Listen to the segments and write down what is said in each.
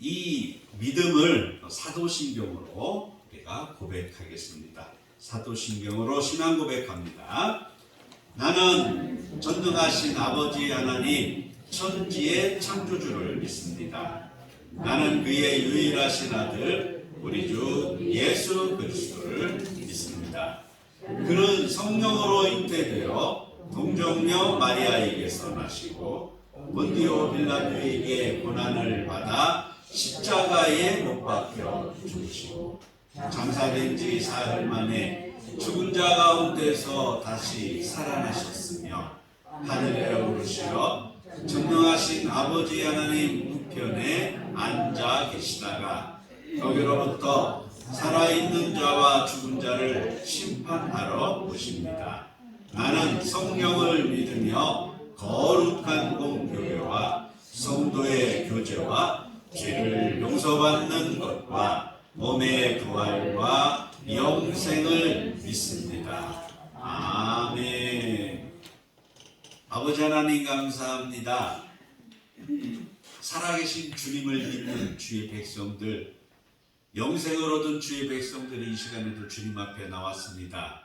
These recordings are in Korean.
이 믿음을 사도신경으로 우리가 고백하겠습니다. 사도신경으로 신앙 고백합니다. 나는 전능하신 아버지 하나님 천지의 창조주를 믿습니다. 나는 그의 유일하신 아들 우리 주 예수 그리스도를 믿습니다. 그는 성령으로 잉태되어 동정녀 마리아에게서 나시고 본디오 빌라도에게 고난을 받아 십자가에 못 박혀 죽으시고 장사된 지 사흘 만에 죽은 자 가운데서 다시 살아나셨으며 하늘에 오르시어 전능하신 아버지 하나님 우편에 앉아 계시다가 거기로부터 살아있는 자와 죽은 자를 심판하러 오십니다. 나는 성령을 믿으며 거룩한 공교회와 성도의 교제와 죄를 용서받는 것과 몸의 부활과 영생을 믿습니다. 아멘. 아버지 하나님 감사합니다. 살아계신 주님을 믿는 주의 백성들, 영생을 얻은 주의 백성들이 이 시간에도 주님 앞에 나왔습니다.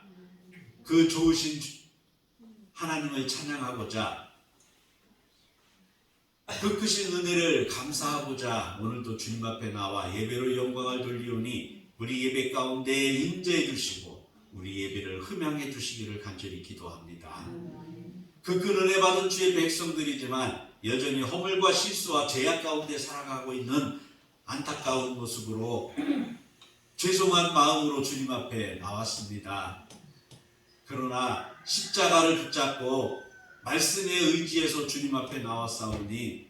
그 좋으신 하나님을 찬양하고자, 그 크신 은혜를 감사하고자 오늘도 주님 앞에 나와 예배로 영광을 돌리오니 우리 예배 가운데 임재해 주시고 우리 예배를 흠양해 주시기를 간절히 기도합니다. 그 큰 은혜 받은 주의 백성들이지만 여전히 허물과 실수와 죄악 가운데 살아가고 있는 안타까운 모습으로 죄송한 마음으로 주님 앞에 나왔습니다. 그러나 십자가를 붙잡고 말씀에 의지해서 주님 앞에 나왔사오니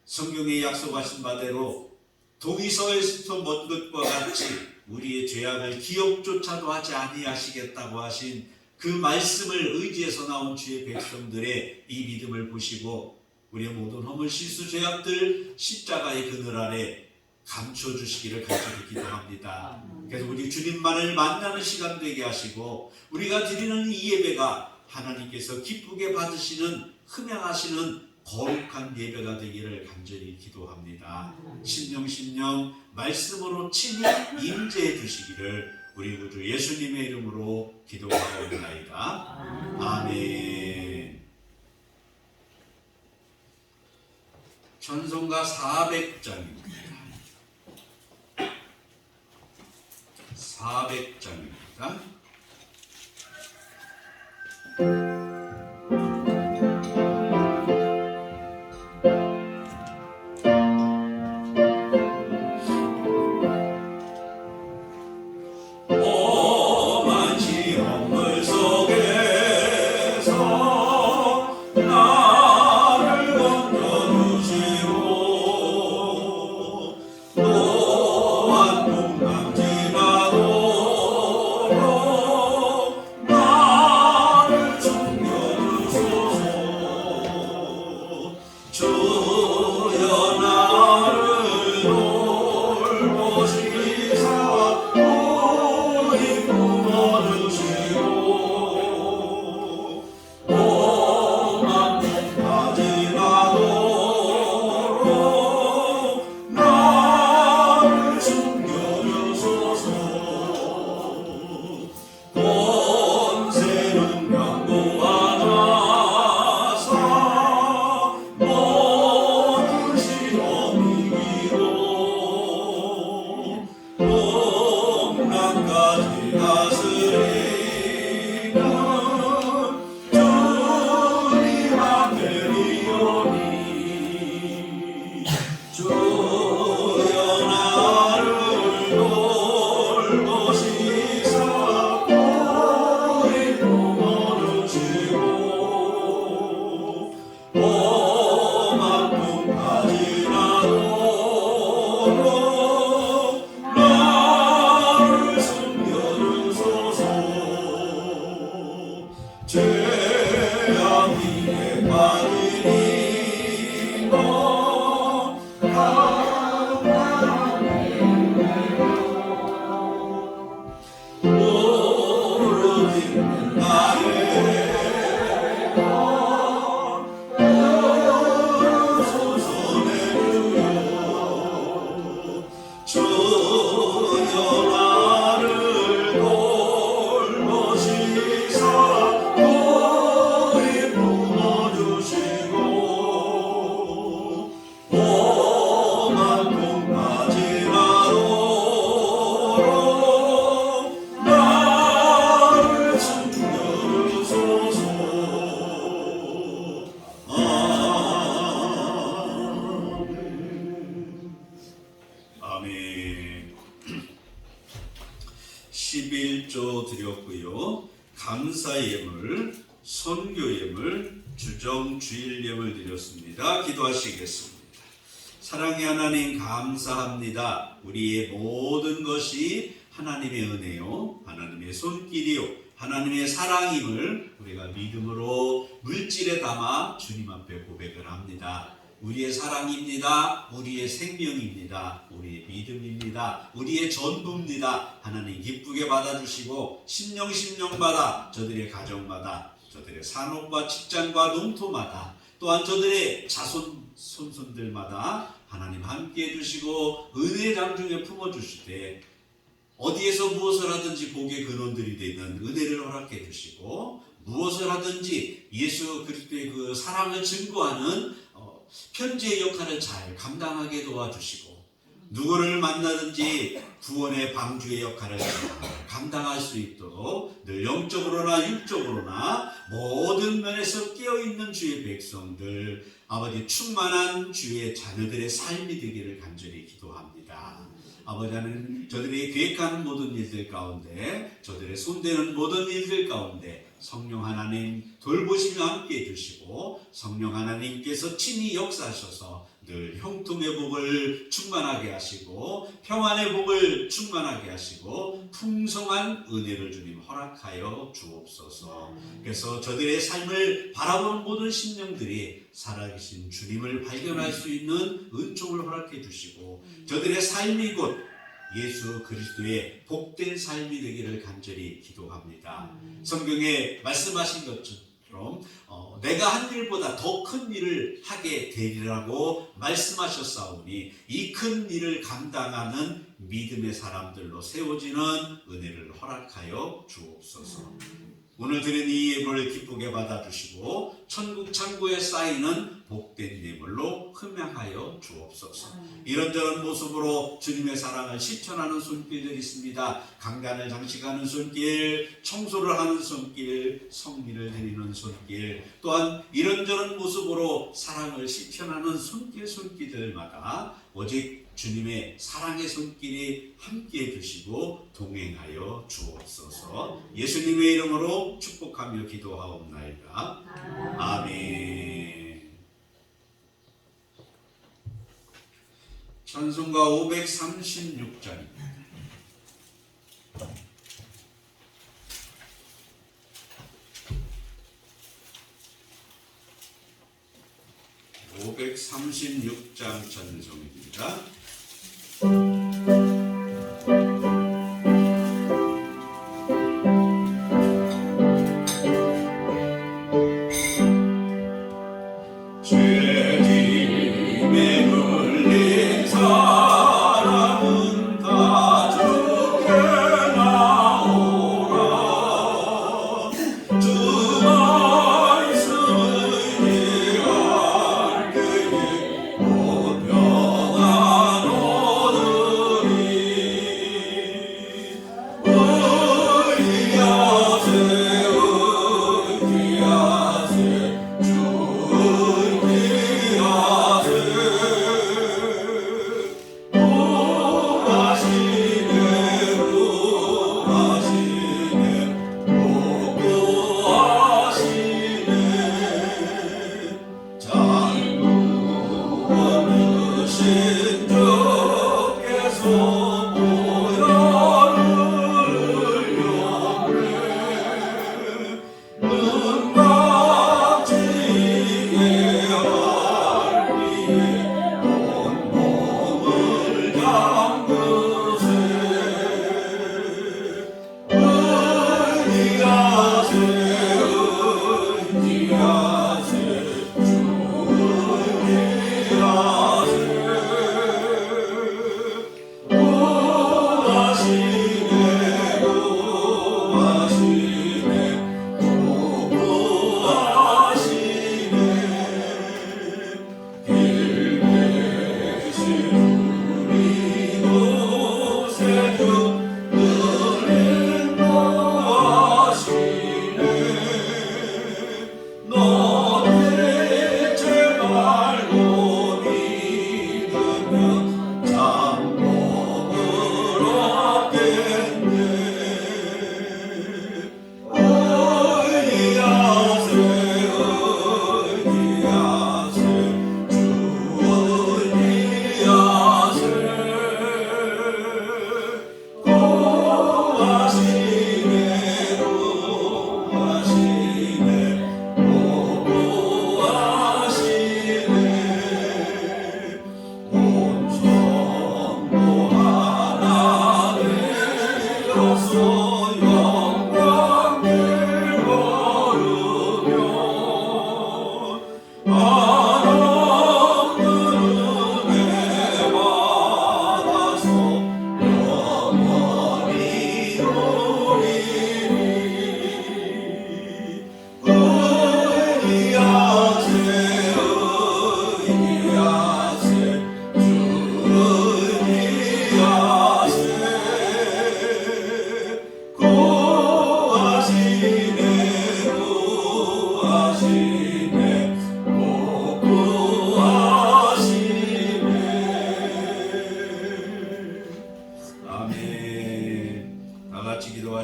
성경에 약속하신 바대로 동이서에서 먼 것과 같이 우리의 죄악을 기억조차도 하지 아니하시겠다고 하신 그 말씀을 의지해서 나온 주의 백성들의 이 믿음을 보시고 우리의 모든 허물 실수 죄악들 십자가의 그늘 아래 감춰주시기를 간절히 기도합니다. 그래서 우리 주님만을 만나는 시간 되게 하시고 우리가 드리는 이 예배가 하나님께서 기쁘게 받으시는 흠양하시는 거룩한 예배가 되기를 간절히 기도합니다. 신령 말씀으로 친히 임재해 주시기를 우리 구주 예수님의 이름으로 기도하옵나이다. 아멘. 찬송가 400장입니다. 400장입니다. 나를 11조 드렸고요. 감사 예물, 선교 예물, 주정 주일 예물 드렸습니다. 기도하시겠습니다. 사랑의 하나님 감사합니다. 우리의 모든 것이 하나님의 은혜요, 하나님의 손길이요, 하나님의 사랑임을 우리가 믿음으로 물질에 담아 주님 앞에 고백을 합니다. 우리의 사랑입니다. 우리의 생명입니다. 우리의 믿음입니다. 우리의 전부입니다. 하나님 기쁘게 받아주시고 심령마다 저들의 가정마다 저들의 산업과 직장과 농토마다 또한 저들의 자손 손손들마다 하나님 함께 해주시고 은혜의 장중에 품어주시되 어디에서 무엇을 하든지 복의 근원들이 되는 은혜를 허락해 주시고 무엇을 하든지 예수 그리스도의 그 사랑을 증거하는 편지의 역할을 잘 감당하게 도와주시고 누구를 만나든지 구원의 방주의 역할을 감당할 수 있도록 늘 영적으로나 육적으로나 모든 면에서 깨어있는 주의 백성들, 아버지 충만한 주의 자녀들의 삶이 되기를 간절히 기도합니다. 아버지 하나님, 저들이 계획하는 모든 일들 가운데, 저들의 손대는 모든 일들 가운데 성령 하나님 돌보시며 함께 해주시고 성령 하나님께서 친히 역사하셔서 늘 형통의 복을 충만하게 하시고 평안의 복을 충만하게 하시고 풍성한 은혜를 주님 허락하여 주옵소서. 그래서 저들의 삶을 바라보는 모든 심령들이 살아계신 주님을 발견할 수 있는 은총을 허락해 주시고 저들의 삶이 곧 예수 그리스도의 복된 삶이 되기를 간절히 기도합니다. 성경에 말씀하신 것처럼 내가 한 일보다 더 큰 일을 하게 되리라고 말씀하셨사오니 이 큰 일을 감당하는 믿음의 사람들로 세워지는 은혜를 허락하여 주옵소서. 오늘 드린 이 예물을 기쁘게 받아주시고 천국 창고에 쌓이는 복된 예물로 흠양하여 주옵소서. 이런저런 모습으로 주님의 사랑을 실천하는 손길들이 있습니다. 강단을 장식하는 손길, 청소를 하는 손길, 성미를 드리는 손길, 또한 이런저런 모습으로 사랑을 실천하는 손길들마다 오직 주님의 사랑의 손길이 함께해 주시고 동행하여 주옵소서. 예수님의 이름으로 축복하며 기도하옵나이다. 아멘. 찬송가 536장입니다. (536장) 찬송입니다. 죄짐에 물린 사람은 다 주께 나오라. 주 말씀을 이해할 그의 오병한 오늘이 의리하세 의리하세 주 의리하세 구하시네 구하시네 구하시네 장구 없으신 주께서 모여를 영래 눈 감지게 알리에 온몸을 담그세 의리하세 의리하세 주 의리하세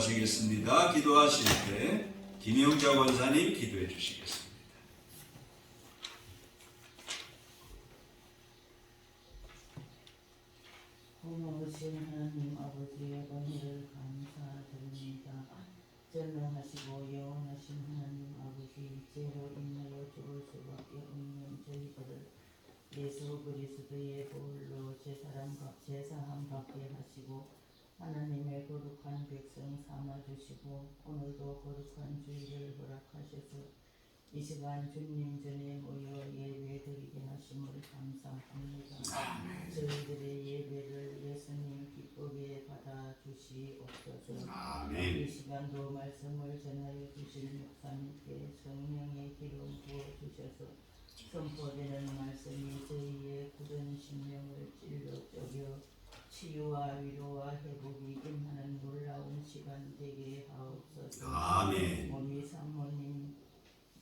기도하시겠습니다. 기도하실 때 김영자 권사님 기도해 주시겠습니다. 고마우신 하나님 아버지의 은혜를 감사드립니다. 전능하시고 영원하신 하나님 아버지, 죄로 인하여 죽을 수밖에 없는 저희들을 예수 그리스도의 보혈로 제사함 받게 하시고 하나님의 거룩한 백성 삼아주시고 오늘도 거룩한 주일을 허락하셔서 이 시간 주님 전에 모여 예배드리게 하심을 감사합니다. 저희들의 예배를 예수님 기쁘게 받아주시옵소서. 이 시간도 말씀을 전하여 주실 목사님께 성령의 기름 부어주셔서 선포되는 말씀이 저희의 굳은 심령을 찔러 쪼겨 치유와 위로와 회복이 임하는 놀라운 시간 되게 하옵소서. 몸이 사모님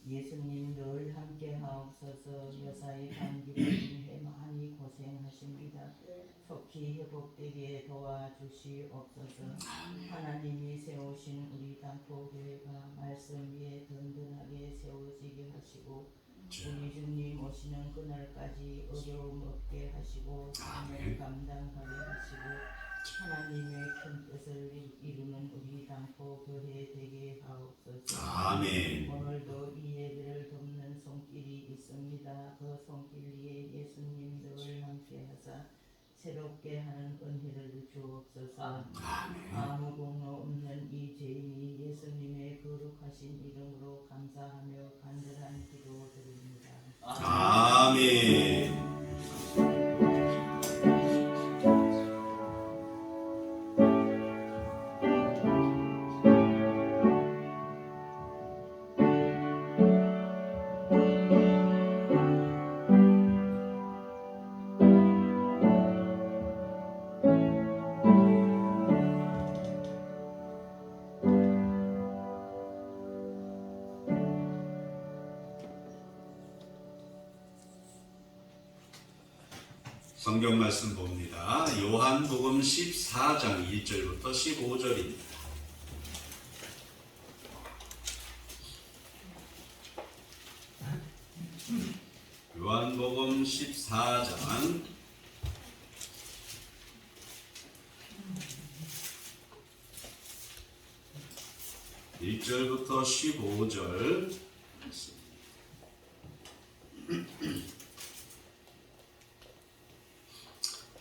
예수님 늘 함께 하옵소서. 여사의 감기로 인해 많이 고생하십니다. 속히 회복되게 도와주시옵소서. 하나님이 세우신 우리 단포교회가 말씀 위에 든든하게 세워지게 하시고 우리 주님 오시는 그날까지 어려움 없게 하시고 삶을 감당하게 하시고 하나님의 큰 뜻을 이루는 우리 단포교회 되게 하옵소서. 오늘도 이 예배를 돕는 손길이 있습니다. 그 손길 위에 예수님 늘 함께 하사 새롭게 하는 은혜를 주옵소서. 아무 공로 없는 이 죄인이 예수님의 거룩하신 이름으로 감사하며 간절한 기도 드립니다. 아멘. 성경 말씀 봅니다. 요한복음 14장 1절부터 15절입니다. 요한복음 14장 1절부터 15절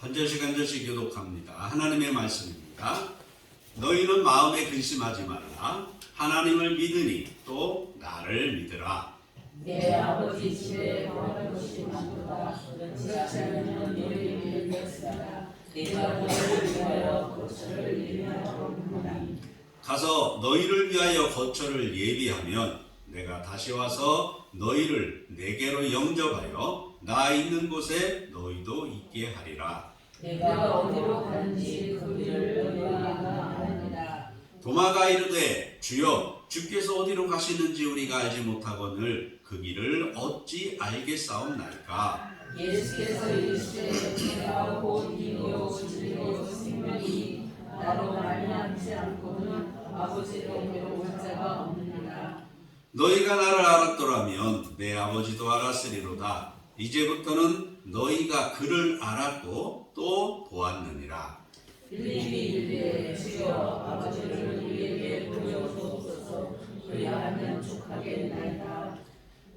한 절씩 한 절씩 교독합니다. 하나님의 말씀입니다. 너희는 마음에 근심하지 말라. 하나님을 믿으니 또 나를 믿으라. 내 아버지 집에 거할 곳이 많도다. 그렇지 않으면 너희를 위하여 내가 너희를 위하여 거처를 예비하노니 가서 너희를 위하여 거처를 예비하면 내가 다시 와서 너희를 내게로 영접하여 나 있는 곳에 너희도 있게 하리라. 내가 어디로 가는지 그 길을 너희가 아느니라. 도마가 이르되 주여 주께서 어디로 가시는지 우리가 알지 못하거늘 그 길을 어찌 알겠사옵나이까. 예수께서 이르시되 내가 곧 길이요 진리요 생명이니 나로 말미암지 않고는 아버지께로 올 자가 없느니라. 너희가 나를 알았더라면 내 아버지도 알았으리로다. 이제부터는 너희가 그를 알았고 또 보았느니라. 빌립이 이르되 주여 아버지를 우리에게 보여주옵소서. 그리하면 족하겠나이다.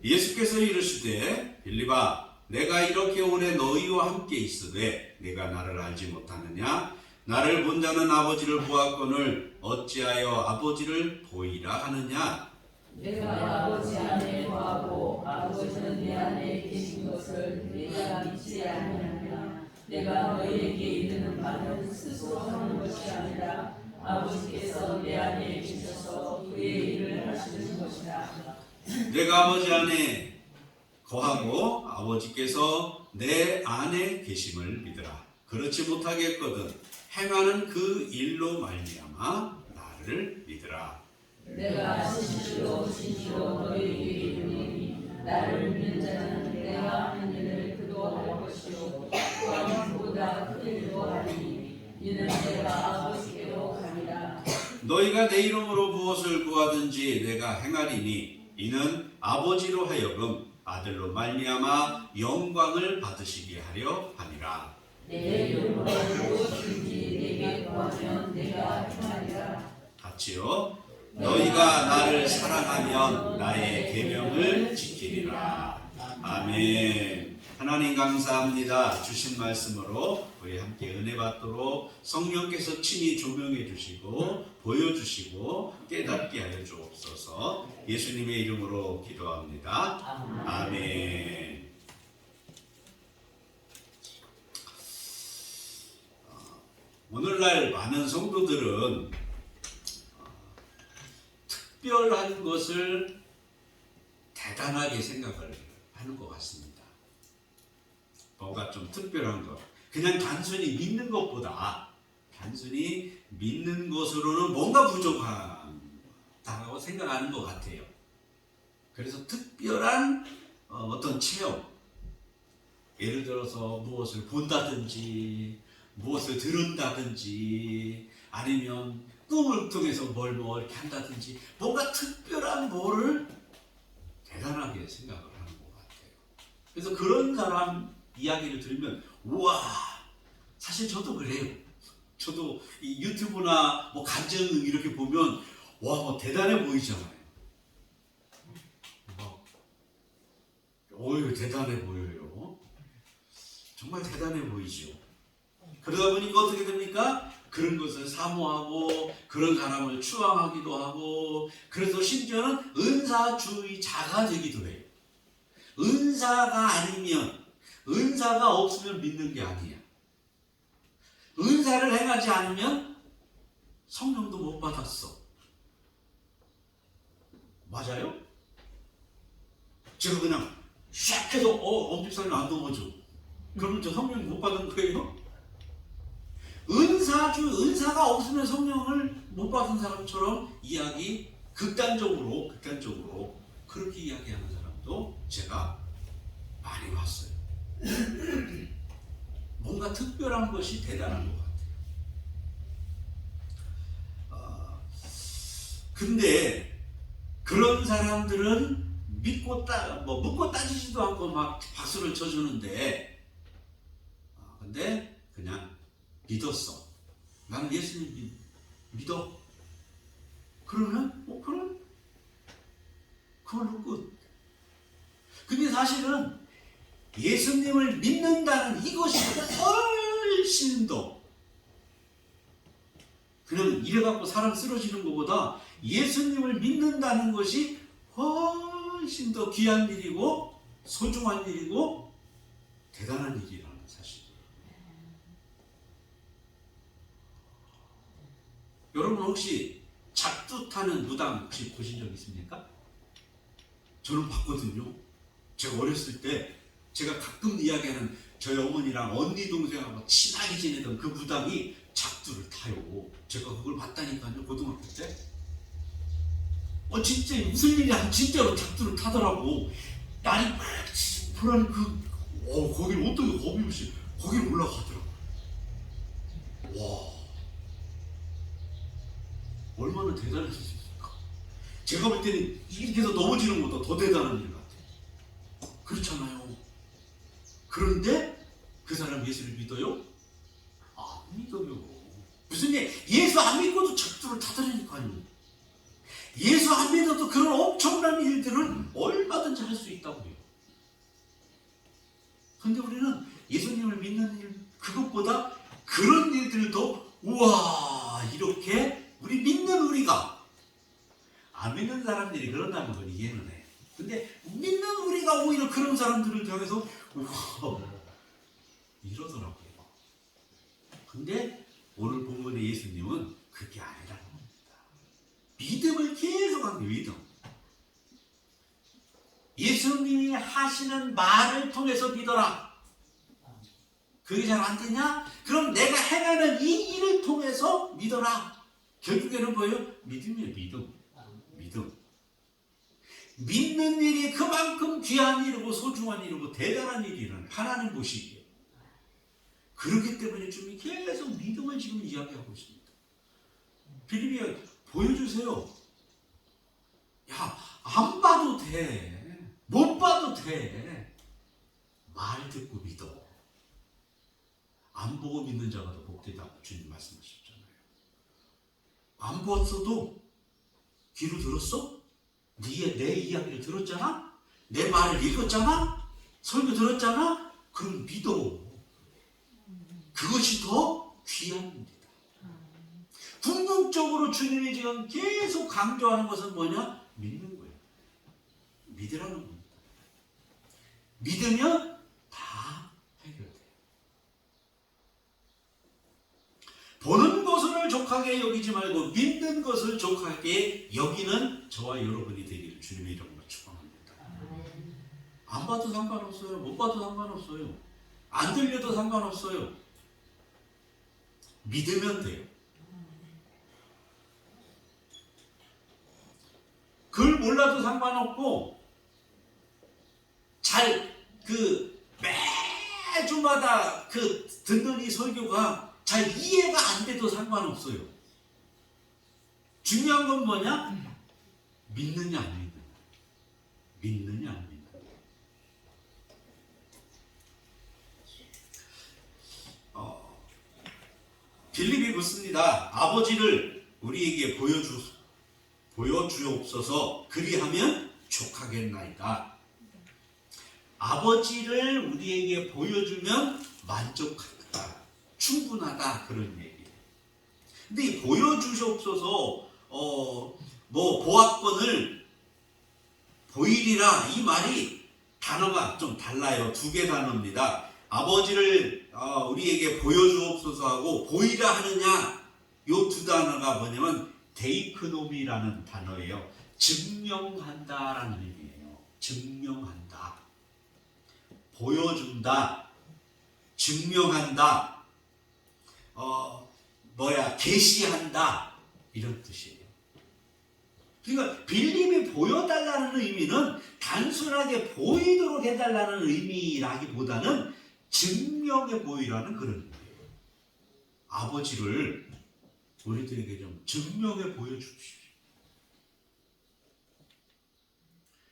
예수께서 이르시되 빌립아 내가 이렇게 오래 너희와 함께 있으되 내가 나를 알지 못하느냐? 나를 본 자는 아버지를 보았거늘 어찌하여 아버지를 보이라 하느냐? 내가 아버지 안에 거하고 아버지는 내 안에 계신 것을 내가 믿지 아니하냐. 내가 너희에게 이르는 말은 스스로 하는 것이 아니라 아버지께서 내 안에 계셔서 그의 일을 하시는 것이라. 내가 아버지 안에 거하고 아버지께서 내 안에 계심을 믿으라. 그렇지 못하겠거든 행하는 그 일로 말미암아 나를 믿으라. 내가 진실로 너희에게 이르노니 나를 믿는 자는 내가 하는 일을 그도 할 것이요 또한 그보다 큰 일도 하리니 이는 내가 아버지께로 가리라. 너희가 내 이름으로 무엇을 구하든지 내가 행하리니 이는 아버지로 하여금 아들로 말미암아 영광을 받으시게 하려 함이라. 내 이름으로 무엇이든지 내게 구하면 내가 행하리라. 같이요. 너희가 나를 사랑하면 나의 계명을 지키리라. 아멘. 하나님 감사합니다. 주신 말씀으로 우리 함께 은혜 받도록 성령께서 친히 조명해 주시고 보여주시고 깨닫게 하여 주옵소서. 예수님의 이름으로 기도합니다. 아멘. 오늘날 많은 성도들은 특별한 것을 대단하게 생각을 하는 것 같습니다. 뭔가 좀 특별한 것. 그냥 단순히 믿는 것보다 단순히 믿는 것으로는 뭔가 부족하다고 생각하는 것 같아요. 그래서 특별한 어떤 체험, 예를 들어서 무엇을 본다든지 무엇을 들은다든지 아니면 꿈을 통해서 뭘 이렇게 한다든지 뭔가 특별한 뭐를 대단하게 생각을 하는 것 같아요. 그래서 그런 사람 이야기를 들으면 우와, 사실 저도 그래요. 저도 이 유튜브나 뭐 간증 이렇게 보면 와, 뭐 대단해 보이잖아요. 어유 대단해 보여요. 정말 대단해 보이죠. 그러다 보니까 어떻게 됩니까? 그런 것을 사모하고 그런 사람을 추앙하기도 하고 그래서 심지어는 은사주의자가 되기도 해요. 은사가 아니면 은사가 없으면 믿는 게 아니야. 은사를 행하지 않으면 성령도 못 받았어. 맞아요? 제가 그냥 샥 해서 엄지살이 안 넘어져. 그러면 저 성령 못 받은 거예요? 은사가 없으면 성령을 못 받은 사람처럼 극단적으로 그렇게 이야기하는 사람도 제가 많이 봤어요. 뭔가 특별한 것이 대단한 것 같아요. 근데 그런 사람들은 묻고 따지지도 않고 막 박수를 쳐주는데, 근데 그냥 믿었어. 나는 예수님 믿어. 그러면 그럼 그걸로 끝. 근데 사실은 예수님을 믿는다는 이것이 훨씬 더 그냥 이래갖고 사람 쓰러지는 것보다 예수님을 믿는다는 것이 훨씬 더 귀한 일이고 소중한 일이고 대단한 일이라는 사실. 여러분 혹시 작두 타는 무당 혹시 보신 적 있습니까? 저는 봤거든요. 제가 어렸을 때 제가 가끔 이야기하는 저희 어머니랑 언니 동생하고 친하게 지내던 그 무당이 작두를 타요. 제가 그걸 봤다니까요, 고등학교 때. 진짜 무슨 일이 아니라 진짜로 작두를 타더라고. 날이 푸른 거기를 어떻게 겁이 없이 거기를 올라가더라고. 와, 얼마나 대단했을까. 제가 볼 때는 이렇게 해서 넘어지는 것보다 더 대단한 일 같아요. 그렇잖아요. 그런데 그 사람 예수를 믿어요? 안 믿어요. 무슨 예수 안 믿고도 작두를 타더라니까요. 예수 안 믿어도 그런 엄청난 일들을 얼마든지 할 수 있다고요. 그런데 우리는 예수님을 믿는 일 그것보다 그런 일들도 우와, 이렇게 우리가 안 믿는 사람들이 그런다는 걸 이해는 해. 근데 믿는 우리가 오히려 그런 사람들을 향해서 우와, 이러더라고요. 근데 오늘 본문의 예수님은 그게 아니라는 겁니다. 믿음을 계속 하는 믿음. 예수님이 하시는 말을 통해서 믿어라. 그게 잘 안 되냐? 그럼 내가 행하는 이 일을 통해서 믿어라. 결국에는 뭐예요? 믿음이에요. 믿음. 믿는 일이 그만큼 귀한 일이고 소중한 일이고 대단한 일이라는 하나님 보시기에. 그렇기 때문에 주님이 계속 믿음을 지금 이야기하고 있습니다. 빌립보 보여주세요. 야, 안 봐도 돼. 못 봐도 돼. 말 듣고 믿어. 안 보고 믿는 자가 더 복되다고 주님 말씀하셨잖아요. 안 봤어도 귀로 들었어? 내 이야기를 들었잖아? 내 말을 읽었잖아? 설교 들었잖아? 그럼 믿어. 그것이 더 귀합니다. 궁극적으로 주님이 지금 계속 강조하는 것은 뭐냐? 믿는 거예요. 믿으라는 겁니다. 믿으면 다 해결돼요. 보는 것을 족하게 여기지 말고 믿는 것을 족하게 여기는 저와 여러분이 되기를 주님의 이름으로 축원합니다. 안 봐도 상관없어요. 못 봐도 상관없어요. 안 들려도 상관없어요. 믿으면 돼요. 그걸 몰라도 상관없고 매주마다 듣는 이 설교가 잘 이해가 안 돼도 상관없어요. 중요한 건 뭐냐? 믿느냐 안 믿느냐. 믿느냐 안 믿느냐. 빌립이 묻습니다. 아버지를 우리에게 보여주옵소서. 그리하면 족하겠나이다. 아버지를 우리에게 보여주면 만족하다, 충분하다, 그런 얘기예요. 근데 이 보여주옵소서, 보았건을 보이리라, 이 말이 단어가 좀 달라요. 두 개 단어입니다. 아버지를 우리에게 보여주옵소서 하고 보이라 하느냐, 요 두 단어가 뭐냐면 데이크노미라는 단어예요. 증명한다라는 의미예요. 증명한다, 보여준다, 증명한다, 계시한다, 이런 뜻이에요. 그러니까 빌립이 보여달라는 의미는 단순하게 보이도록 해달라는 의미라기보다는 증명해 보이라는 그런 의미예요. 아버지를 우리들에게 좀 증명해 보여주십시오.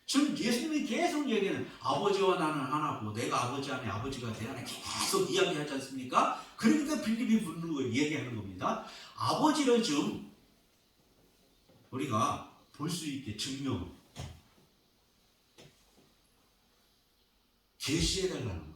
지금 예수님이 계속 얘기하는 아버지와 나는 하나고 내가 아버지 안에 아버지가 내 안에 계속 이야기하지 않습니까? 그러니까 빌립이 묻는 거예요. 얘기하는 겁니다. 아버지를 좀 우리가 볼 수 있게 증명, 계시해달라는 거예요.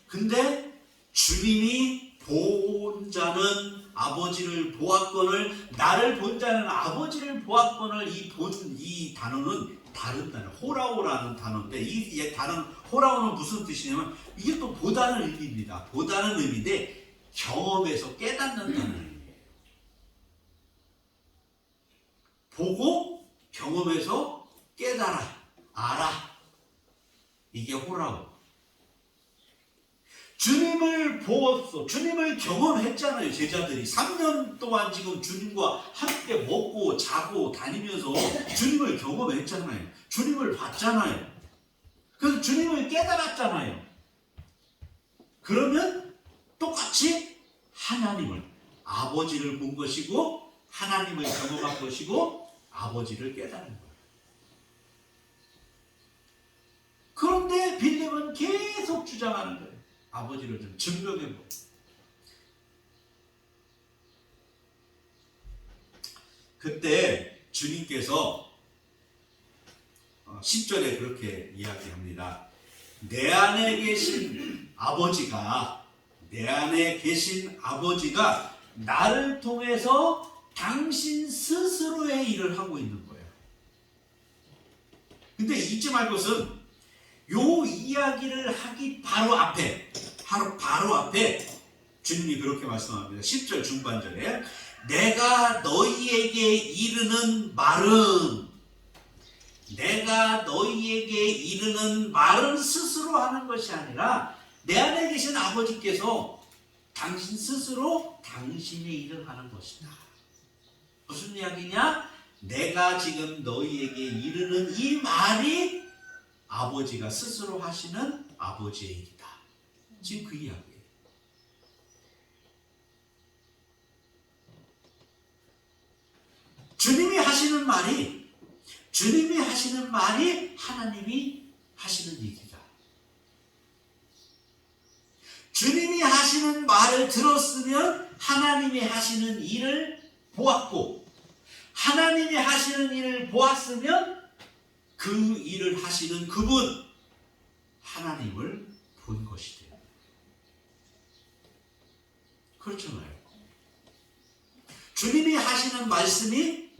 근데 주님이 본 자는 아버지를 보았거늘, 나를 본 자는 아버지를 보았거늘, 이 단어는 다른 단어, 호라오라는 단어인데, 이 단어는, 호라오는 무슨 뜻이냐면 이게 또 보다는 의미입니다. 보다는 의미인데 경험에서 깨닫는다는 의미예요. 보고 경험에서 깨달아, 알아. 이게 호라오. 주님을 보았어. 주님을 경험했잖아요. 제자들이 3년 동안 지금 주님과 함께 먹고 자고 다니면서 주님을 경험했잖아요. 주님을 봤잖아요. 그래서 주님을 깨달았잖아요. 그러면 똑같이 하나님을, 아버지를 본 것이고 하나님을 경험한 것이고 아버지를 깨달은 거예요. 그런데 빌립은 계속 주장하는 거예요. 아버지를 좀 증명해보. 그때 주님께서 10절에 그렇게 이야기합니다. 내 안에 계신 아버지가 나를 통해서 당신 스스로의 일을 하고 있는 거예요. 근데 잊지 말 것은 요 이야기를 하기 바로 앞에 주님이 그렇게 말씀합니다. 10절 중반절에 내가 너희에게 이르는 말은 스스로 하는 것이 아니라 내 안에 계신 아버지께서 당신 스스로 당신의 일을 하는 것이다. 무슨 이야기냐? 내가 지금 너희에게 이르는 이 말이 아버지가 스스로 하시는 아버지의 일이다. 지금 그 이야기예요. 하시는 말이 주님이 하시는 말이 하나님이 하시는 일이다. 주님이 하시는 말을 들었으면 하나님이 하시는 일을 보았고, 하나님이 하시는 일을 보았으면 그 일을 하시는 그분 하나님을 본 것이 돼요. 그렇잖아요. 주님이 하시는 말씀이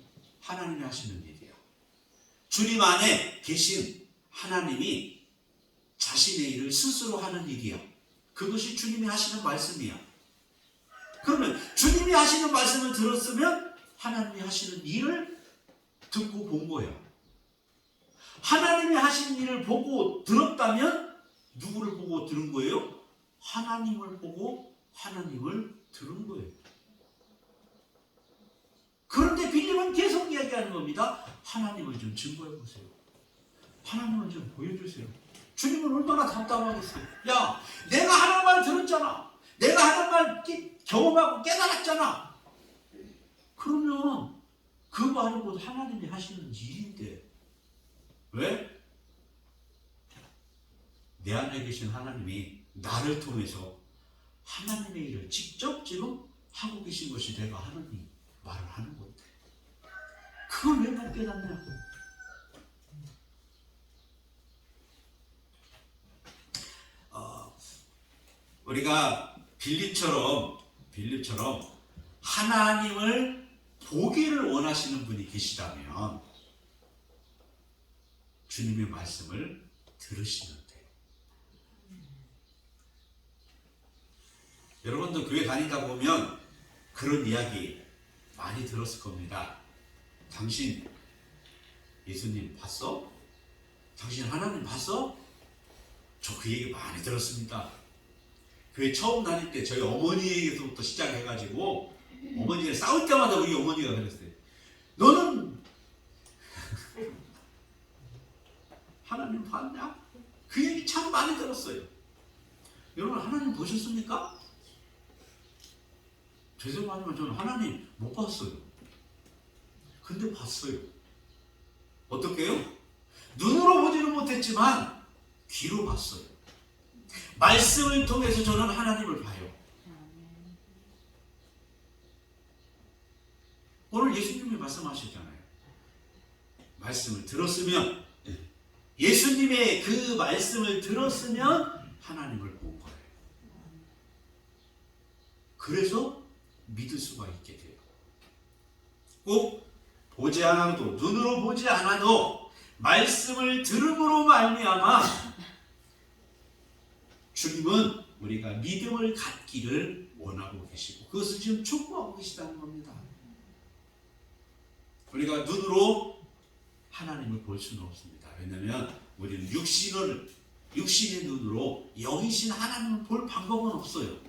하나님이 하시는 일이야. 주님 안에 계신 하나님이 자신의 일을 스스로 하는 일이야. 그것이 주님이 하시는 말씀이야. 그러면 주님이 하시는 말씀을 들었으면 하나님이 하시는 일을 듣고 본 거야. 하나님이 하시는 일을 보고 들었다면 누구를 보고 들은 거예요? 하나님을 보고 하나님을 들은 거예요. 그런데 빌립은 계속 이야기하는 겁니다. 하나님을 좀 증거해 보세요. 하나님을 좀 보여주세요. 주님은 얼마나 답답하겠어요. 야, 내가 하는 말 들었잖아. 내가 하는 말 경험하고 깨달았잖아. 그러면 그 말은 곧 하나님이 하시는 일인데 왜? 내 안에 계신 하나님이 나를 통해서 하나님의 일을 직접 지금 하고 계신 것이 내가 하는 말을 하는 건데 그걸 왜 못 깨닫냐고. 우리가 빌립처럼 하나님을 보기를 원하시는 분이 계시다면 주님의 말씀을 들으시면 돼요. 여러분도 교회 다니다 보면 그런 이야기 많이 들었을 겁니다. 당신 예수님 봤어? 당신 하나님 봤어? 저 그 얘기 많이 들었습니다. 교회 처음 다닐 때 저희 어머니에게서부터 시작해가지고 어머니가 싸울 때마다 우리 어머니가 그랬어요. 너는 하나님 봤냐? 그 얘기 참 많이 들었어요. 여러분 하나님 보셨습니까? 죄송하지만 저는 하나님 못 봤어요. 근데 봤어요. 어떻게 해요? 눈으로 보지는 못했지만 귀로 봤어요. 말씀을 통해서 저는 하나님을 봐요. 오늘 예수님이 말씀하셨잖아요. 말씀을 들었으면, 예수님의 그 말씀을 들었으면 하나님을 본 거예요. 그래서 믿을 수가 있게 돼요. 꼭 보지 않아도, 눈으로 보지 않아도 말씀을 들음으로 말미암아 주님은 우리가 믿음을 갖기를 원하고 계시고 그것을 지금 촉구하고 계시다는 겁니다. 우리가 눈으로 하나님을 볼 수는 없습니다. 왜냐하면 우리는 육신의 눈으로 영이신 하나님을 볼 방법은 없어요.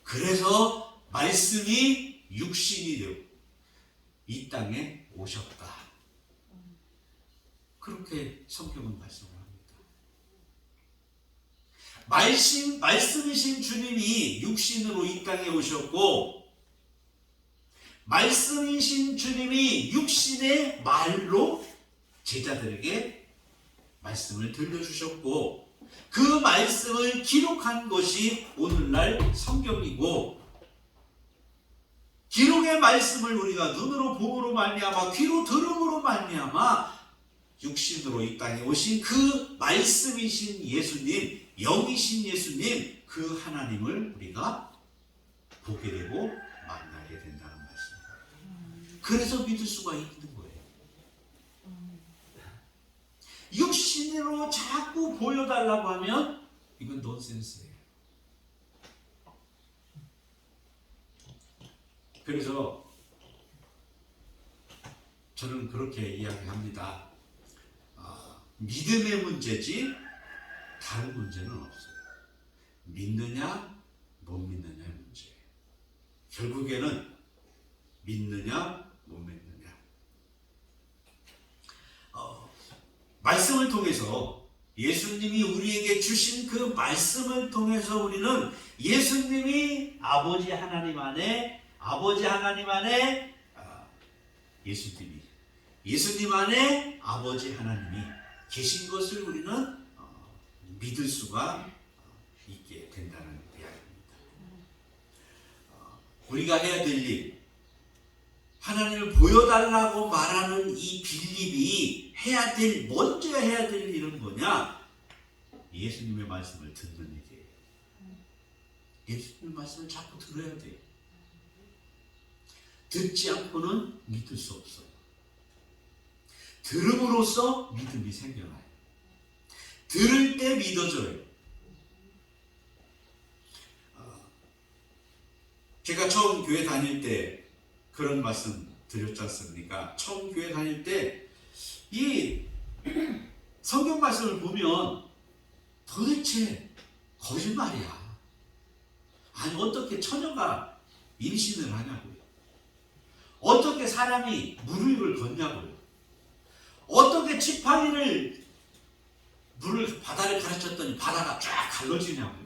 그래서 말씀이 육신이 되고 이 땅에 오셨다. 그렇게 성경은 말씀을 합니다. 말씀이신 주님이 육신으로 이 땅에 오셨고, 말씀이신 주님이 육신의 말로 제자들에게 말씀을 들려주셨고, 그 말씀을 기록한 것이 오늘날 성경이고, 기록의 말씀을 우리가 눈으로 봄으로 말미암아 귀로 들음으로 말미암아 육신으로 이 땅에 오신 그 말씀이신 예수님, 영이신 예수님, 그 하나님을 우리가 보게 되고 만나게 된다는 말씀입니다. 그래서 믿을 수가 있는 거예요. 육신으로 자꾸 보여달라고 하면 이건 넌센스예요. 그래서 저는 그렇게 이야기합니다. 믿음의 문제지 다른 문제는 없어요. 믿느냐 못 믿느냐의 문제예요. 결국에는 믿느냐 못 믿느냐. 말씀을 통해서 예수님이 우리에게 주신 그 말씀을 통해서 우리는 예수님이 아버지 하나님 안에 예수님 안에 아버지 하나님이 계신 것을 우리는 믿을 수가 있게 된다는 이야기입니다. 우리가 해야 될 일, 하나님을 보여달라고 말하는 이 빌립이 먼저 해야 될 일은 뭐냐? 예수님의 말씀을 듣는 일이에요. 예수님의 말씀을 자꾸 들어야 돼요. 듣지 않고는 믿을 수 없어요. 들음으로써 믿음이 생겨나요. 들을 때 믿어져요. 제가 처음 교회 다닐 때 그런 말씀 드렸지 않습니까? 처음 교회 다닐 때 이 성경 말씀을 보면 도대체 거짓말이야. 아니 어떻게 처녀가 임신을 하냐고요. 어떻게 사람이 무릎을 걷냐고요. 어떻게 지팡이를 바다를 가르쳤더니 바다가 쫙 갈라지냐고요.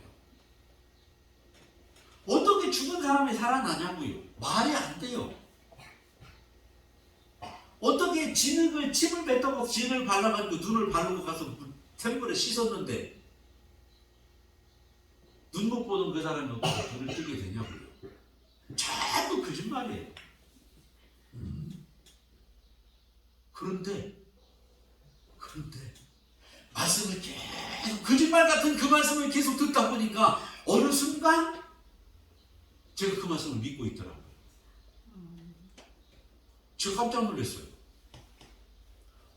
어떻게 죽은 사람이 살아나냐고요. 말이 안 돼요. 어떻게 침을 뱉다가 진을 발라가지고 눈을 바르고 가서 샘물에 씻었는데 눈 못 보던 그 사람이 어떻게 눈을 뜨게 되냐고요. 전부 거짓말이에요. 그런데 말씀을 계속 거짓말 같은 그 말씀을 계속 듣다 보니까 어느 순간 제가 그 말씀을 믿고 있더라고요. 제가 깜짝 놀랐어요.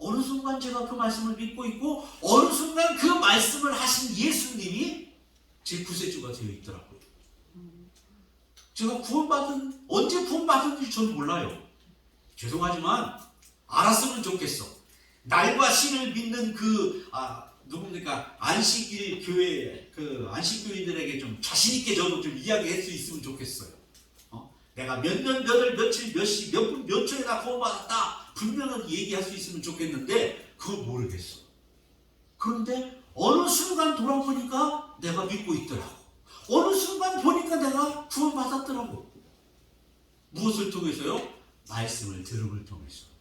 어느 순간 제가 그 말씀을 믿고 있고 어느 순간 그 말씀을 하신 예수님이 제 구세주가 되어 있더라고요. 제가 언제 구원받은지 저는 몰라요. 죄송하지만 알았으면 좋겠어. 날과 신을 믿는 누굽니까? 안식일 교회, 안식교인들에게 좀 자신있게 저도 좀 이야기할 수 있으면 좋겠어요. 내가 몇 년, 몇 월, 며칠, 몇 시, 몇 분, 몇 초에 나 구원받았다. 분명하게 얘기할 수 있으면 좋겠는데, 그건 모르겠어. 그런데 어느 순간 돌아보니까 내가 믿고 있더라고. 어느 순간 보니까 내가 구원받았더라고. 무엇을 통해서요? 말씀을 들음을 통해서.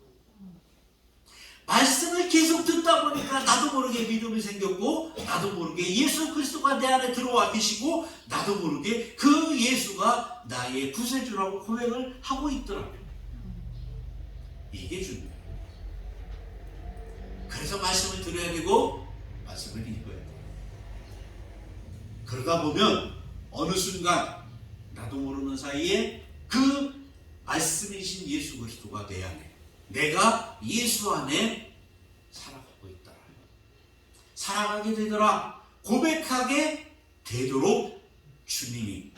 말씀을 계속 듣다 보니까 나도 모르게 믿음이 생겼고 나도 모르게 예수 그리스도가 내 안에 들어와 계시고 나도 모르게 그 예수가 나의 구세주라고 고백을 하고 있더라고요. 이게 중요해요. 그래서 말씀을 들어야 되고 말씀을 읽어야 돼요. 그러다 보면 어느 순간 나도 모르는 사이에 그 말씀이신 예수 그리스도가 내 안에 내가 예수 안에 살아가고 있다. 살아가게 되더라. 고백하게 되도록 주님이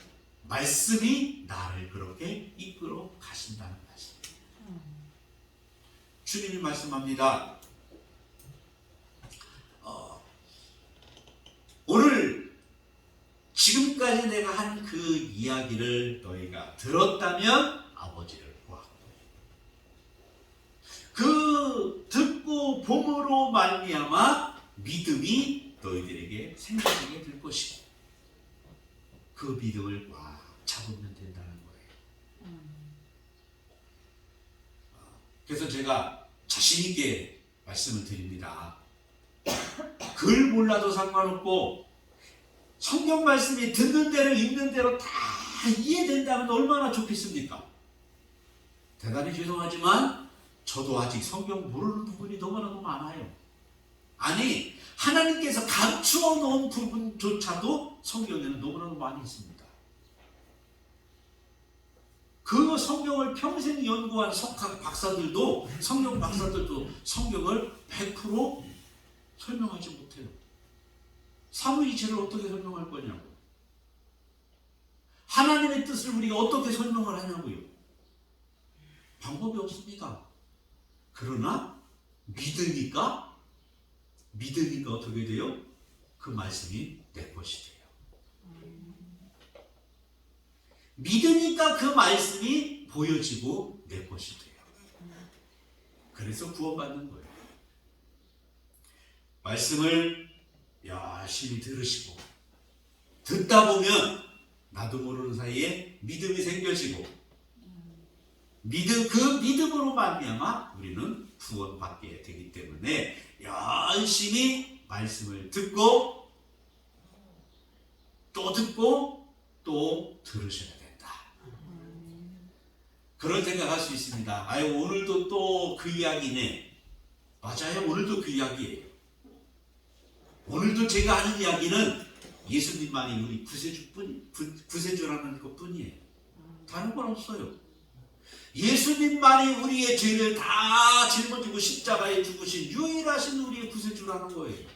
말씀이 나를 그렇게 이끌어 가신다는 말씀. 주님이 말씀합니다. 오늘 지금까지 내가 한 그 이야기를 너희가 들었다면 아버지를 그 듣고 봄으로 말미암아 믿음이 너희들에게 생겨나게 될 것이고 그 믿음을 꽉 잡으면 된다는 거예요. 그래서 제가 자신 있게 말씀을 드립니다. 글 몰라도 상관없고 성경 말씀이 듣는 대로 읽는 대로 다 이해된다면 얼마나 좋겠습니까? 대단히 죄송하지만 저도 아직 성경 모르는 부분이 너무나도 많아요. 아니, 하나님께서 감추어 놓은 부분조차도 성경에는 너무나도 많이 있습니다. 그 성경을 평생 연구한 성경 박사들도 성경을 100% 설명하지 못해요. 삼위일체를 어떻게 설명할 거냐고. 하나님의 뜻을 우리가 어떻게 설명을 하냐고요. 방법이 없습니다. 그러나 믿으니까 어떻게 돼요? 그 말씀이 내 것이 돼요. 믿으니까 그 말씀이 보여지고 내 것이 돼요. 그래서 구원받는 거예요. 말씀을 열심히 들으시고 듣다 보면 나도 모르는 사이에 믿음이 생겨지고 그 믿음으로 말미암아 우리는 구원받게 되기 때문에 열심히 말씀을 듣고 또 듣고 또 들으셔야 된다. 그런 생각할 수 있습니다. 아유, 오늘도 또 그 이야기네. 맞아요. 오늘도 그 이야기예요. 오늘도 제가 하는 이야기는 예수님만이 우리 구세주라는 것 뿐이에요. 다른 건 없어요. 예수님만이 우리의 죄를 다 짊어지고 십자가에 죽으신 유일하신 우리의 구세주라는 거예요.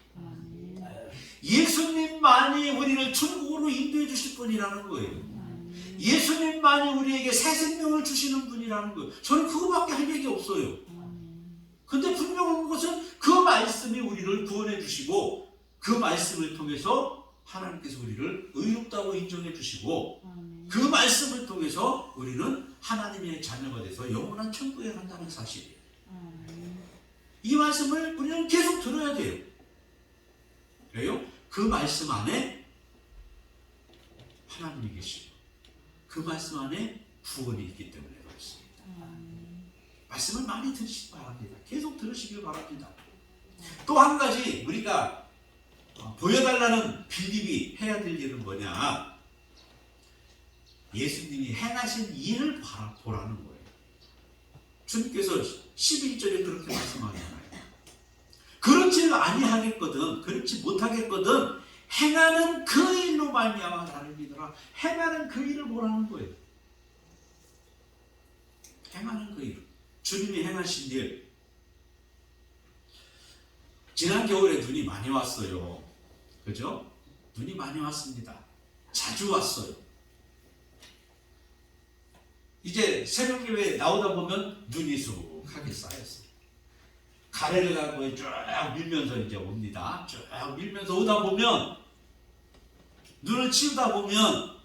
예수님만이 우리를 천국으로 인도해 주실 분이라는 거예요. 예수님만이 우리에게 새 생명을 주시는 분이라는 거예요. 저는 그거밖에 할 얘기 없어요. 근데 분명한 것은 그 말씀이 우리를 구원해 주시고 그 말씀을 통해서 하나님께서 우리를 의롭다고 인정해 주시고 그 말씀을 통해서 우리는 하나님의 자녀가 돼서 영원한 천국에 간다는 사실이에요. 이 말씀을 우리는 계속 들어야 돼요. 그래요? 그 말씀 안에 하나님이 계시고 그 말씀 안에 구원이 있기 때문에 그렇습니다. 말씀을 많이 들으시기 바랍니다. 계속 들으시길 바랍니다. 또 한 가지 우리가 보여달라는 빌립이 해야 될 일은 뭐냐? 예수님이 행하신 일을 보라는 거예요. 주님께서 11절에 그렇게 말씀하잖아요. 그렇지 아니하겠거든, 그렇지 못하겠거든 행하는 그 일로 말미암아 나를 믿어라. 행하는 그 일을 보라는 거예요. 행하는 그 일. 주님이 행하신 일. 지난 겨울에 눈이 많이 왔어요. 그죠? 눈이 많이 왔습니다. 자주 왔어요. 이제 새벽예배 나오다 보면 눈이 쑥하게 쌓였어요. 가래를 갖고 쭉 밀면서 이제 옵니다. 쭉 밀면서 오다 보면 눈을 치우다 보면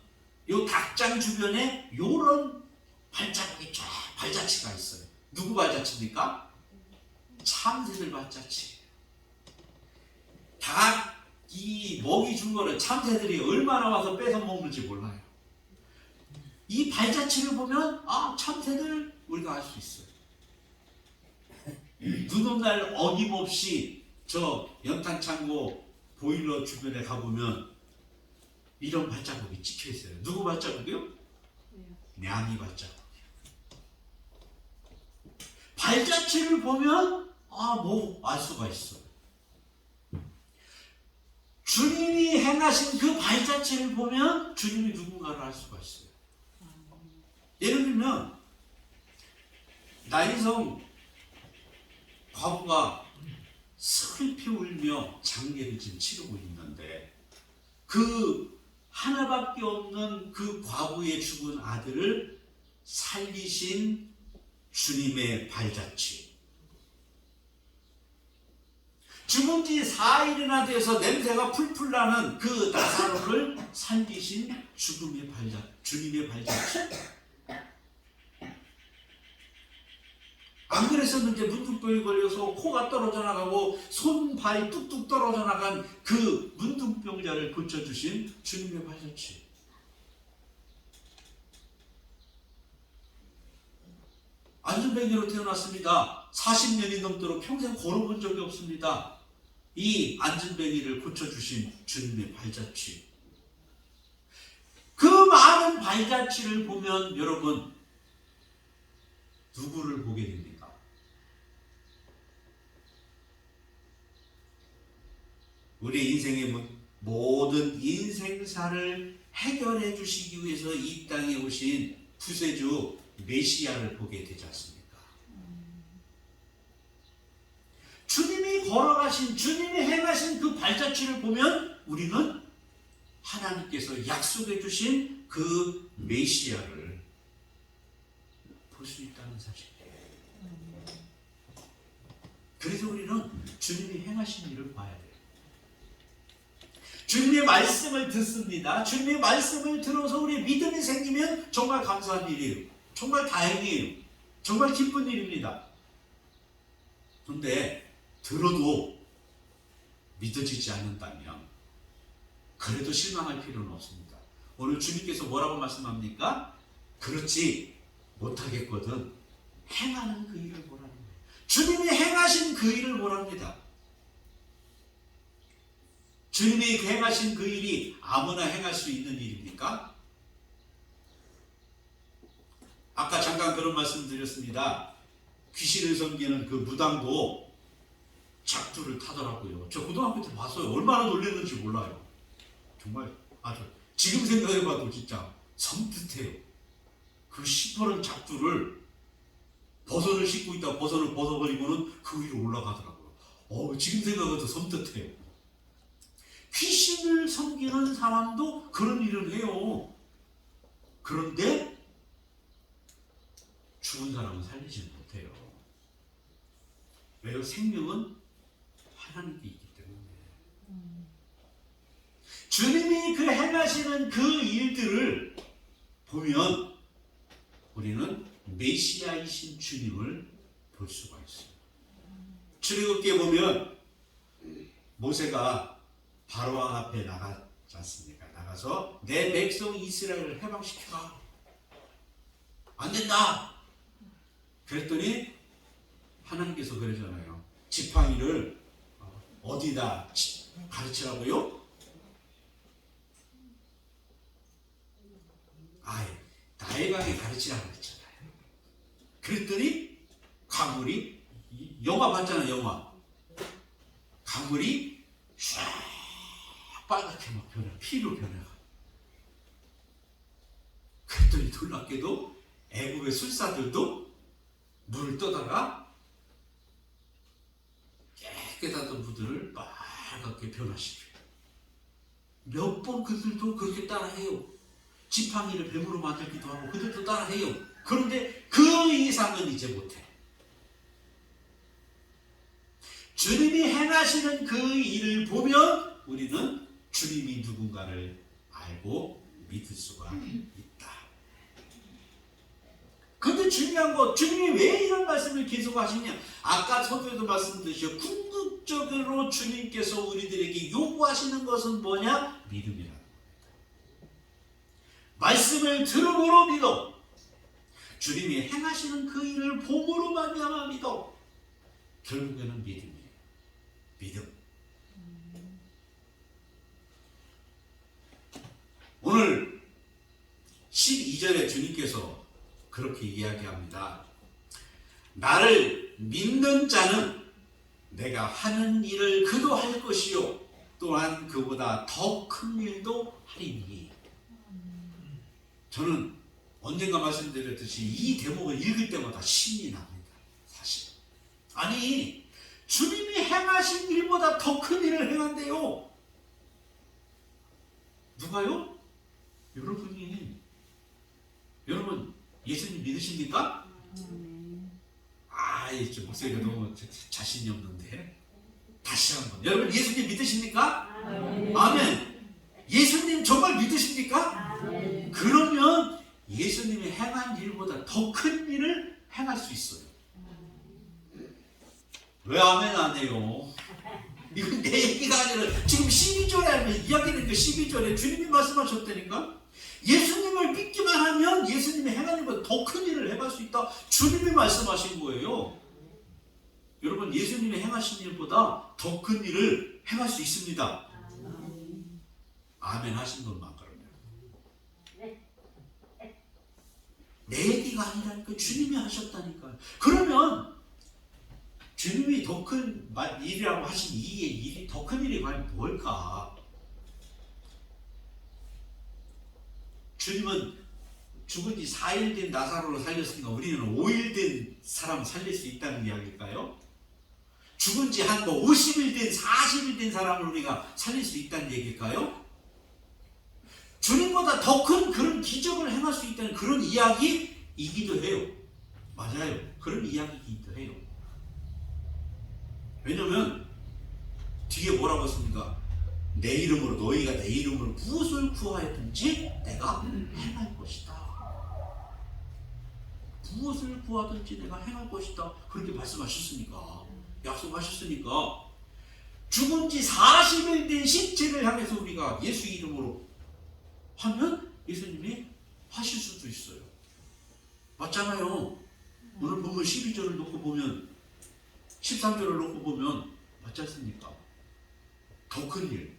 요 닭장 주변에 요런 발자국이 쫙 발자취가 있어요. 누구 발자취입니까? 참새들 발자취. 이 먹이 준 거를 참새들이 얼마나 와서 뺏어 먹는지 몰라요. 이 발자취를 보면 참새들 우리가 알 수 있어요. 눈 오는 날 어김없이 저 연탄창고 보일러 주변에 가보면 이런 발자국이 찍혀 있어요. 누구 발자국이요? 냥이 발자국이요. 발자취를 보면 알 수가 있어요. 주님이 행하신 그 발자취를 보면 주님이 누군가를 알 수가 있어요. 예를 들면 나인성 과부가 슬피 울며 장례를 지금 치르고 있는데 그 하나밖에 없는 그 과부의 죽은 아들을 살리신 주님의 발자취. 죽은 지 4일이나 돼서 냄새가 풀풀 나는 그 나사로를 살리신 주님의 발자취. 안 그랬었는데 문둥병이 걸려서 코가 떨어져 나가고 손, 발이 뚝뚝 떨어져 나간 그 문둥병자를 고쳐주신 주님의 발자취. 안전뱅이로 태어났습니다. 40년이 넘도록 평생 걸어본 적이 없습니다. 이 안전뱅이를 고쳐주신 주님의 발자취. 그 많은 발자취를 보면 여러분 누구를 보게 됩니까? 우리 인생의 모든 인생사를 해결해 주시기 위해서 이 땅에 오신 구세주 메시아를 보게 되지 않습니까? 주님이 걸어가신, 주님이 행하신 그 발자취를 보면 우리는 하나님께서 약속해 주신 그 메시아를 볼 수 있다는 사실이에요. 그래서 우리는 주님이 행하신 일을 봐야 돼요. 주님의 말씀을 듣습니다. 주님의 말씀을 들어서 우리 믿음이 생기면 정말 감사한 일이에요. 정말 다행이에요. 정말 기쁜 일입니다. 그런데 들어도 믿어지지 않는다면 그래도 실망할 필요는 없습니다. 오늘 주님께서 뭐라고 말씀합니까? 그렇지, 못하겠거든. 행하는 그 일을 보라는 거예요. 주님이 행하신 그 일을 보랍니다. 주님이 행하신 그 일이 아무나 행할 수 있는 일입니까? 아까 잠깐 그런 말씀 드렸습니다. 귀신을 섬기는 그 무당도 작두를 타더라고요. 저 고등학교 때 봤어요. 얼마나 놀랐는지 몰라요. 정말 아주 지금 생각해봐도 진짜 섬뜩해요. 그 시퍼런 작두를 버선을 싣고 있다가 버선을 벗어버리고는 그 위로 올라가더라고요. 지금 생각해도 섬뜩해요. 귀신을 섬기는 사람도 그런 일을 해요. 그런데 죽은 사람은 살리지 못해요. 왜요? 생명은 하나님께 있기 때문에. 주님이 그 행하시는 그 일들을 보면 우리는 메시아이신 주님을 볼 수가 있어요. 출애굽기에 보면 모세가 바로왕 앞에 나가지 않습니까? 나가서 내 백성 이스라엘을 해방시켜라. 안 된다. 그랬더니 하나님께서 그러잖아요. 지팡이를 어디다 가르치라고요? 나일강에 가르치라고 그랬잖아요. 그랬더니 강물이, 영화 봤잖아요. 영화. 강물이 쫙 빨갛게 막 변해, 피로 변해가. 그랬더니 놀랍게도 애국의 술사들도 물을 떠다가 깨끗하던 무들을 빨갛게 변화시켜요. 몇 번 그들도 그렇게 따라해요. 지팡이를 뱀으로 만들기도 하고 그들도 따라해요. 그런데 그 이상은 이제 못해. 주님이 행하시는 그 일을 보면 우리는 주님이 누군가를 알고 믿을 수가 있다. 근데 중요한 거, 주님이 왜 이런 말씀을 계속 하시냐? 아까 서두에도 말씀드렸죠. 궁극적으로 주님께서 우리들에게 요구하시는 것은 뭐냐? 믿음이라는 겁니다. 말씀을 들음으로 믿어. 주님이 행하시는 그 일을 봄으로 말미암아 믿어. 결국에는 믿음이에요. 믿음. 오늘 12절에 주님께서 그렇게 이야기합니다. 나를 믿는 자는 내가 하는 일을 그도 할 것이요 또한 그보다 더 큰 일도 하리니. 저는 언젠가 말씀드렸듯이 이 대목을 읽을 때마다 신이 납니다. 사실. 아니, 주님이 행하신 일보다 더 큰 일을 행한대요. 누가요? 여러분이. 여러분 예수님 믿으십니까? 좀 목소리가 너무 자신이 없는데 다시 한번. 여러분 예수님 믿으십니까? 아멘. 예수님 정말 믿으십니까? 그러면 예수님이 행한 일보다 더 큰 일을 행할 수 있어요. 왜 아멘 안 해요? 이건 내 얘기가 아니라 지금 12절에 하면 이야기는 그 12절에 주님이 말씀하셨다니까. 예수님을 믿기만 하면 예수님이 행한 일보다 더 큰 일을 행할 수 있다. 주님이 말씀하신 거예요. 여러분 예수님이 행하신 일보다 더 큰 일을 행할 수 있습니다. 아멘 하신 것만 그러면. 내 얘기가 아니라니까. 주님이 하셨다니까요. 그러면 주님이 더 큰 일이라고 하신 이 일이 더 큰 일이 과연 뭘까? 주님은 죽은 지 4일 된 나사로를 살렸으니까 우리는 5일 된 사람 살릴 수 있다는 이야기일까요? 죽은 지 한 50일 된 40일 된 사람을 우리가 살릴 수 있다는 얘기일까요? 주님보다 더 큰 그런 기적을 행할 수 있다는 그런 이야기이기도 해요. 맞아요. 그런 이야기이기도 해요. 왜냐면 뒤에 뭐라고 했습니까? 내 이름으로, 너희가 내 이름으로 무엇을 구하였든지 내가 행할 것이다. 무엇을 구하든지 내가 행할 것이다. 그렇게 말씀하셨으니까, 약속하셨으니까 죽은 지 40일 된 신체를 향해서 우리가 예수 이름으로 하면 예수님이 하실 수도 있어요. 맞잖아요. 오늘 보면 12절을 놓고 보면 13절을 놓고 보면 맞지 않습니까? 더 큰 일.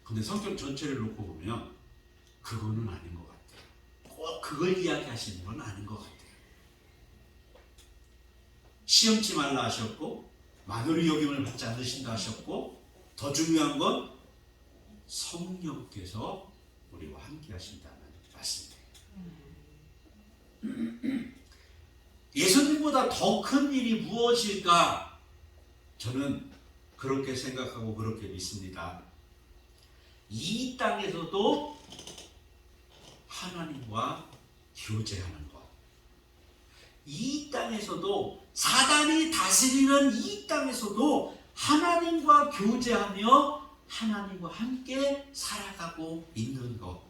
근데 성경 전체를 놓고 보면 그거는 아닌 것 같아요. 꼭 그걸 이야기하시는 건 아닌 것 같아요. 시험치 말라 하셨고 만으로 여김을 받지 않으신다 하셨고 더 중요한 건 성령께서 우리와 함께 하신다는 말씀이에요. 예수님보다 더 큰 일이 무엇일까? 저는 그렇게 생각하고 그렇게 믿습니다. 이 땅에서도 하나님과 교제하는 것. 이 땅에서도 사단이 다스리는 이 땅에서도 하나님과 교제하며 하나님과 함께 살아가고 있는 것.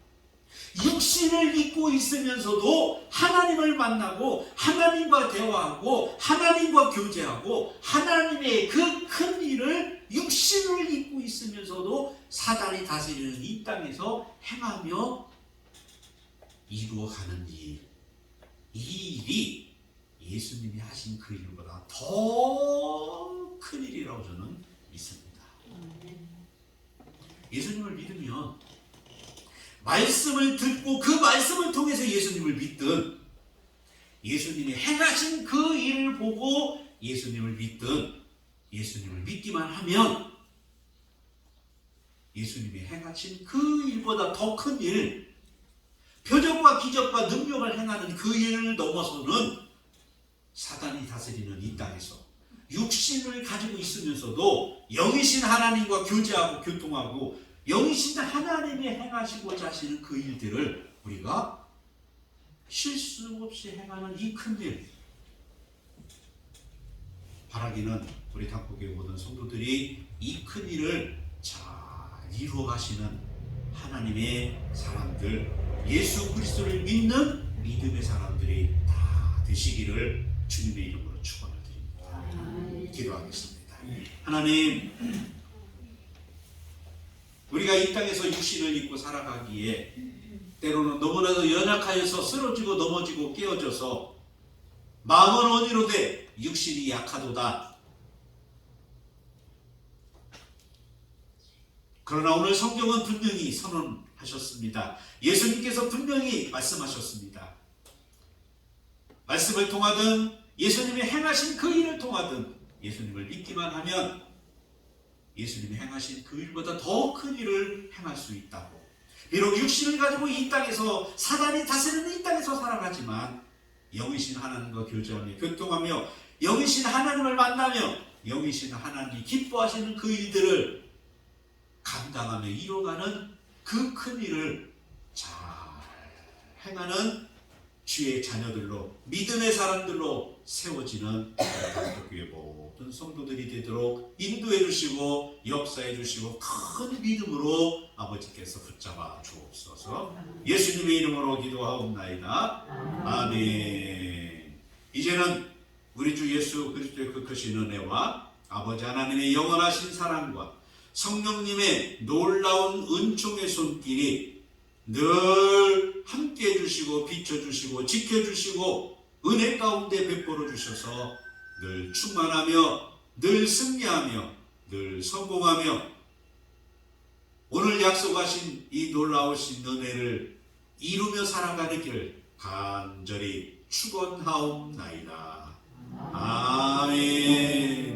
육신을 입고 있으면서도 하나님을 만나고 하나님과 대화하고 하나님과 교제하고 하나님의 그 큰 일을 육신을 입고 있으면서도 사단이 다스리는 이 땅에서 행하며 이루어가는 일. 이 일이 예수님이 하신 그 일보다 더 큰 일이라고 저는 믿습니다. 예수님을 믿으면 말씀을 듣고 그 말씀을 통해서 예수님을 믿든 예수님이 행하신 그 일을 보고 예수님을 믿든 예수님을 믿기만 하면 예수님이 행하신 그 일보다 더 큰 일, 표적과 기적과 능력을 행하는 그 일을 넘어서는 사단이 다스리는 이 땅에서 육신을 가지고 있으면서도 영이신 하나님과 교제하고 교통하고 영이신 하나님이 행하시고자 하시는 그 일들을 우리가 실수 없이 행하는 이 큰 일, 바라기는 우리 단국의 모든 성도들이 이 큰 일을 잘 이루어 가시는 하나님의 사람들, 예수 그리스도를 믿는 믿음의 사람들이 다 되시기를 주님의 이름으로 축원을 드립니다. 기도하겠습니다. 하나님, 우리가 이 땅에서 육신을 입고 살아가기에 때로는 너무나도 연약하여서 쓰러지고 넘어지고 깨어져서 마음은 어디로되 육신이 약하도다. 그러나 오늘 성경은 분명히 선언하셨습니다. 예수님께서 분명히 말씀하셨습니다. 말씀을 통하든 예수님이 행하신 그 일을 통하든 예수님을 믿기만 하면 예수님이 행하신 그 일보다 더 큰 일을 행할 수 있다고. 비록 육신을 가지고 이 땅에서 사단이 다스리는 이 땅에서 살아가지만 영이신 하나님과 교제하며 교통하며 영이신 하나님을 만나며 영이신 하나님이 기뻐하시는 그 일들을 감당하며 이뤄가는 그 큰 일을 잘 행하는 주의 자녀들로 믿음의 사람들로 세워지는 교회 모든 성도들이 되도록 인도해 주시고 역사해 주시고 큰 믿음으로 아버지께서 붙잡아 주옵소서. 예수님의 이름으로 기도하옵나이다. 아멘. 이제는 우리 주 예수 그리스도의 그 크신 은혜와 아버지 하나님의 영원하신 사랑과 성령님의 놀라운 은총의 손길이 늘 함께 해주시고 비춰주시고 지켜주시고 은혜 가운데 베풀어 주셔서 늘 충만하며 늘 승리하며 늘 성공하며 오늘 약속하신 이 놀라우신 은혜를 이루며 살아가는 길 간절히 축원하옵나이다. 아멘.